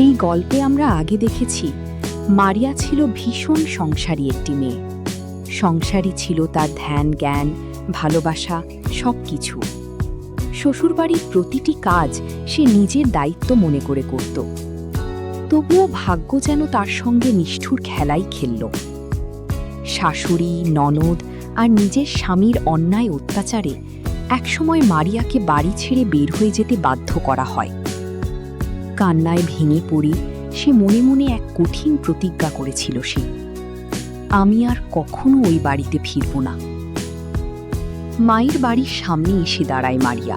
এই গল্পে আমরা আগে দেখেছি মারিয়া ছিল ভীষণ সংসারী একটি মেয়ে। সংসারী ছিল তার ধ্যান, জ্ঞান, ভালোবাসা, সব কিছু। শ্বশুরবাড়ির প্রতিটি কাজ সে নিজের দায়িত্ব মনে করে করত। তবুও ভাগ্য যেন তার সঙ্গে নিষ্ঠুর খেলাই খেলল। শাশুড়ি, ননদ আর নিজের স্বামীর অন্যায় অত্যাচারে একসময় মারিয়াকে বাড়ি ছেড়ে বের হয়ে যেতে বাধ্য করা হয়। কান্নায় ভেঙে পড়ে সে মনে মনে এক কঠিন প্রতিজ্ঞা করেছিল সে, আমি আর কখনো ওই বাড়িতে ফিরব না। মায়ের বাড়ির সামনে এসে দাঁড়ায় মারিয়া,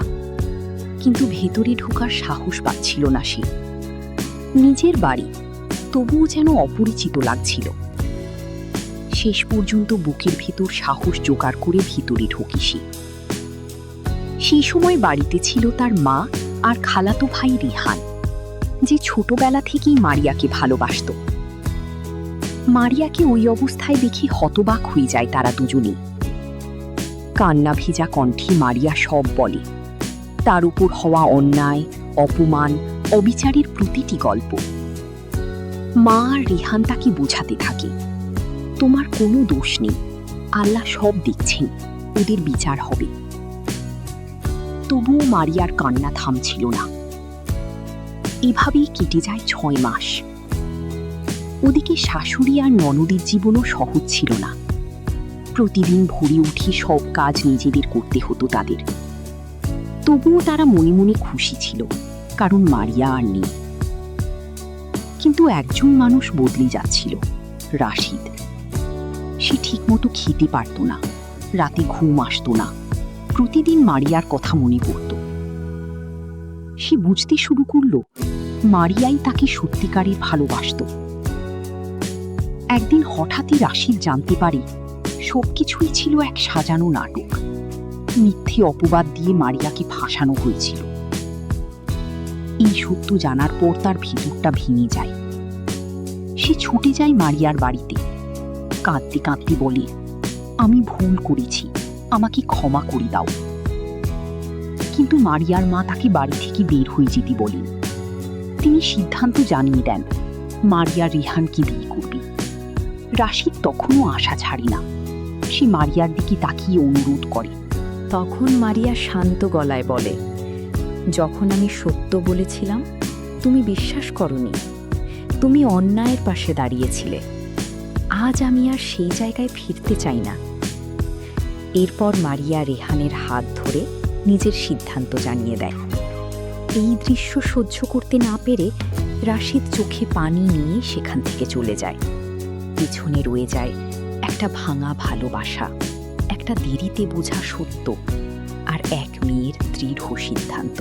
কিন্তু ভেতরে ঢোকার সাহস পাচ্ছিল না সে। নিজের বাড়ি, তবুও যেন অপরিচিত লাগছিল। শেষ পর্যন্ত বুকের ভেতর সাহস জোগাড় করে ভিতরে ঢোকে সে। সেই সময় বাড়িতে ছিল তার মা আর খালাতো ভাই রিহান, যে ছোটবেলা থেকেই মারিয়াকে ভালোবাসত। মারিয়াকে ওই অবস্থায় দেখে হতবাক হয়ে যায় তারা দুজনেই। কান্না ভেজা কণ্ঠে মারিয়া সব বলে, তার উপর হওয়া অন্যায়, অপমান, অবিচারের প্রতিটি গল্প। মা আর রিহান তাকে বোঝাতে থাকে, তোমার কোনো দোষ নেই, আল্লাহ সব দেখছেন, ওদের বিচার হবে। তবুও মারিয়ার কান্না থামছিল না। এভাবেই কেটে যায় 6 মাস। ওদিকে শাশুড়ি আর ননদের জীবনও সহজ ছিল না। প্রতিদিন ভোরে উঠে সব কাজ নিজেদের করতে হতো তাদের। তবুও তারা মনে মনে খুশি ছিল, কারণ মারিয়া আর নেই। কিন্তু একজন মানুষ বদলে যাচ্ছিল, রাশিদ। সে ঠিকমতো খেতে পারত না, রাতে ঘুম আসত না, প্রতিদিন মারিয়ার কথা মনে পড়ত। সে বুঝতে শুরু করল মারিয়াই তাকে সত্যিকারের ভালোবাসত। একদিন হঠাৎই রাশিদ জানতে পারে সবকিছুই ছিল এক সাজানো নাটক। মিথ্যে অপবাদ দিয়ে মারিয়াকে ফাঁসানো হয়েছিল। এই সত্য জানার পর তার ভিতরটা ভেঙে যায়। সে ছুটে যায় মারিয়ার বাড়িতে, কাঁদতে কাঁদতে বলে, আমি ভুল করেছি, আমাকে ক্ষমা করে দাও। কিন্তু মারিয়ার মা তাকে বাড়ি থেকে বের হয়ে যেতে বলেন। তিনি সিদ্ধান্ত জানিয়ে দেন মারিয়া রিহানকে বিয়ে করবে। রাশিদ তখনও আশা ছাড়ে না। সে মারিয়ার দিকে তাকিয়ে অনুরোধ করে। তখন মারিয়া শান্ত গলায় বলে, যখন আমি সত্য বলেছিলাম তুমি বিশ্বাস করনি, তুমি অন্যায়ের পাশে দাঁড়িয়েছিলে। আজ আমি আর সেই জায়গায় ফিরতে চাই না। এরপর মারিয়া রেহানের হাত ধরে নিজের সিদ্ধান্ত জানিয়ে দেয়। এই দৃশ্য সহ্য করতে না পেরে রাশিদ চোখে পানি নিয়ে সেখান থেকে চলে যায়। পেছনে রয়ে যায় একটা ভাঙা ভালোবাসা, একটা দেরিতে বোঝা সত্য, আর এক মেয়ের দৃঢ় সিদ্ধান্ত।